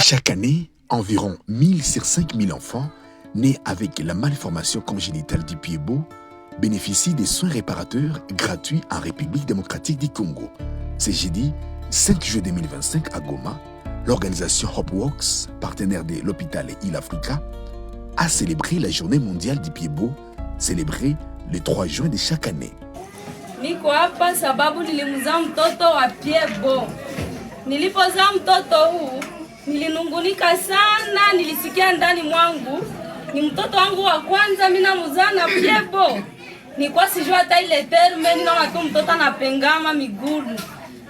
Chaque année, environ 1000 sur 5000 enfants nés avec la malformation congénitale du pied beau bénéficient des soins réparateurs gratuits en République démocratique du Congo. C'est jeudi 5 juillet 2025 à Goma, l'organisation Hopworks, partenaire de l'hôpital Heal Africa, a célébré la journée mondiale du pied beau, célébrée le 3 juin de chaque année. Niko hapa sababu nilimzaa mtoto wa piebo. Nilipozaa mtoto huu, nilinungunika sana, nilisikia ndani mwangu ni mtoto wangu wa kwanza mimi namzaa na piebo. Nilikuwa sijua hata ile terme, ninaona tu mtoto anapengama miguu.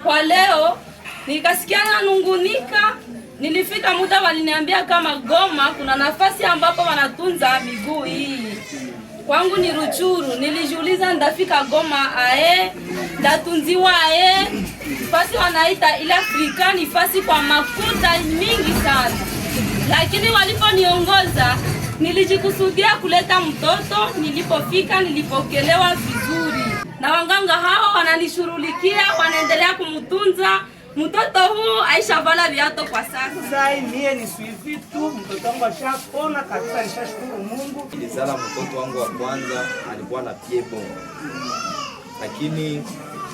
Kwa leo nikasikia nanungunika, nilifika muda waliniambia kama Goma kuna nafasi ambapo wanatunza miguu hii. Kwangu ni Ruchuru, nilijiuliza ndafika Goma ndatunziwa fasi wanaita Heal Africa ni fasi kwa makuta mingi sana. Lakini waliponiongoza nilijikusudia kuleta mtoto, nilipofika nilipokelewa vizuri. Na wanganga hao wananishughulikia, wanaendelea kumtunza. Mtoto huu Aisha vala viato kwa sasa. Sasa mie ni suivi tu, mtoto wangu ashapona kabisa, nishashukuru Mungu. Nilizala mtoto wangu wa kwanza alikuwa na piebo. Lakini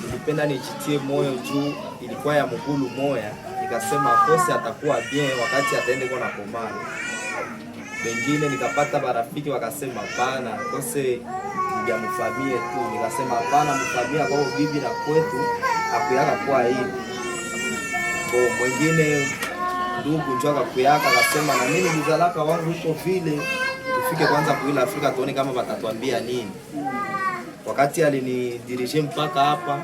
nilipenda nichitie moyo juu ilikuwa ya mgulu moya, nikasema kose atakuwa bien wakati ataende kwa komana. Wengine nikapata marafiki wakasema hapana, kose ya mfamie tu, nikasema hapana, mfamie kwa bibi na kwetu hakuyaka kwa hivi. Mwingine ndugu njoka kuyaka akasema na mimi nilizalaka wangu huko vile, tufike kwanza kwa Heal Africa tuone kama watatuambia nini. Wakati alinidirije mpaka hapa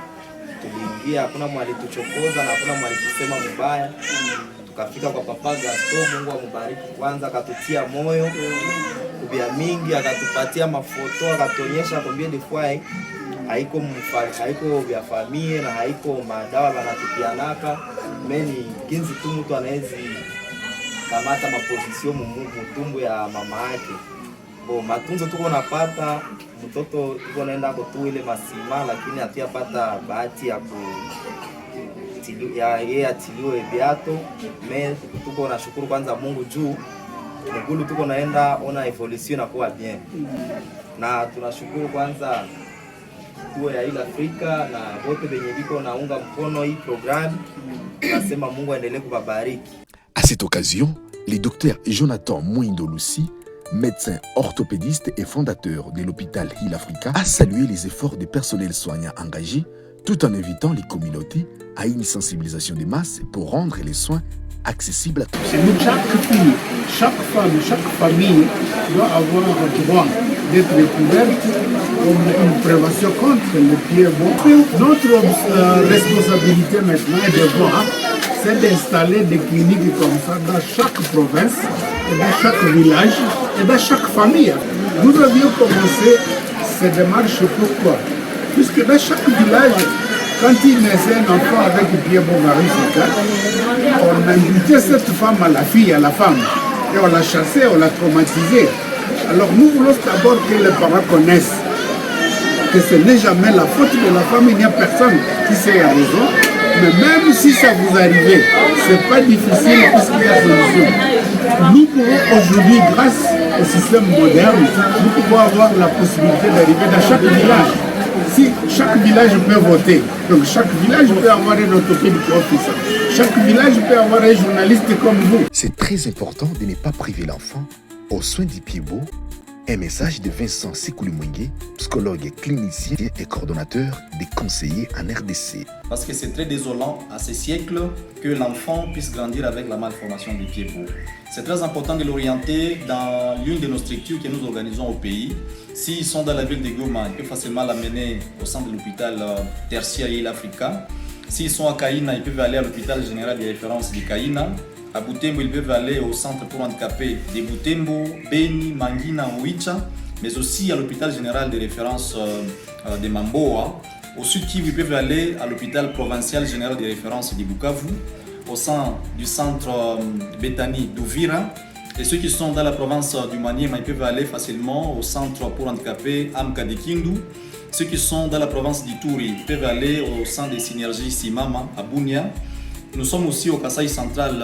tuliingia, hakuna mwali tuchokoza na hakuna mwali tusema mbaya. Tukafika kwa Papa Gaston, Mungu ambariki, kwanza akatutia moyo kubia mingi, akatupatia mafoto, akatuonyesha combien de fois haiko vya familia na haiko madawa banatupianaka meni kinzi tu mtu anawezi kamata maposition mutumbu ya mama yake. Matunzo tuko napata mtoto tuko naenda kutu ile masima, lakini hatuyapata bahati ya yeye atiliwe viato. Tuko na shukuru kwanza Mungu juu mgulu tuko naenda ona evolution na kuwa bien, na tunashukuru kwanza tuwe ya Heal Africa na wote wenye biko naunga mkono hii programme. Nasema Mungu aendelee kubariki. À cette occasion, le docteur Jonathan Mwindo Lucy, médecin orthopédiste et fondateur de l'hôpital Heal Africa, a salué les efforts des personnels soignants engagés tout en invitant les communautés à une sensibilisation de masse pour rendre les soins accessibles à tous. Chaque fille, chaque femme, chaque famille doit avoir le droit d'être couverte comme une prévention contre le piebo. Notre responsabilité maintenant et devoir, c'est d'installer des cliniques comme ça dans chaque province, et dans chaque village et dans chaque famille. Nous avions commencé ces démarches pourquoi? Puisque dans chaque village, quand il naissait un enfant avec piebo varicose, on invitait cette femme à la fille, à la femme, et on l'a chassée, on l'a traumatisée. Alors nous voulons d'abord que les parents connaissent que ce n'est jamais la faute de la femme, il n'y a personne qui sait la raison. Mais même si ça vous arrive, ce n'est pas difficile puisqu'il y a solution. Nous pouvons aujourd'hui, grâce au système moderne, nous pouvons avoir la possibilité d'arriver dans chaque village. Si chaque village peut voter, donc chaque village peut avoir un orthopédique officer, chaque village peut avoir un journaliste comme vous. C'est très important de ne pas priver l'enfant aux soins du pied beau. Un message de Vincent Sikoulimwenge, psychologue, clinicien et coordonnateur des conseillers en RDC. Parce que c'est très désolant à ces siècles que l'enfant puisse grandir avec la malformation du pied beau. C'est très important de l'orienter dans l'une de nos structures que nous organisons au pays. S'ils sont dans la ville de Goma, ils peuvent facilement l'amener au centre de l'hôpital tertiaire Heal Africa. S'ils sont à Kaina, ils peuvent aller à l'hôpital général de référence de Kaina. À Butembo, ils peuvent aller au centre pour handicapés de Butembo, Beni, Mangina, Oicha, mais aussi à l'hôpital général de référence de Mamboa. Au sud Kivu, ils peuvent aller à l'hôpital provincial général de référence de Bukavu, au sein du centre Bethany d'Uvira. Et ceux qui sont dans la province du Maniema, ils peuvent aller facilement au centre pour handicapés Amka de Kindu. Ceux qui sont dans la province d'Ituri peuvent aller au centre de synergie Simama à Bunia. Nous sommes aussi au Kasaï central,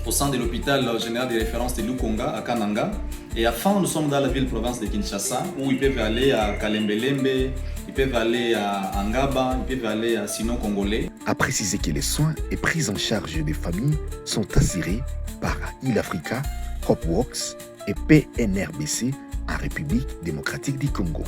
au centre de l'hôpital général de référence de Lukonga à Kananga. Et enfin, nous sommes dans la ville-province de Kinshasa où ils peuvent aller à Kalembelembe, ils peuvent aller à Angaba, ils peuvent aller à Sino Congolais. A précisé que les soins et prises en charge des familles sont assurés par Il Africa, Hopworks et PNRBC en République démocratique du Congo.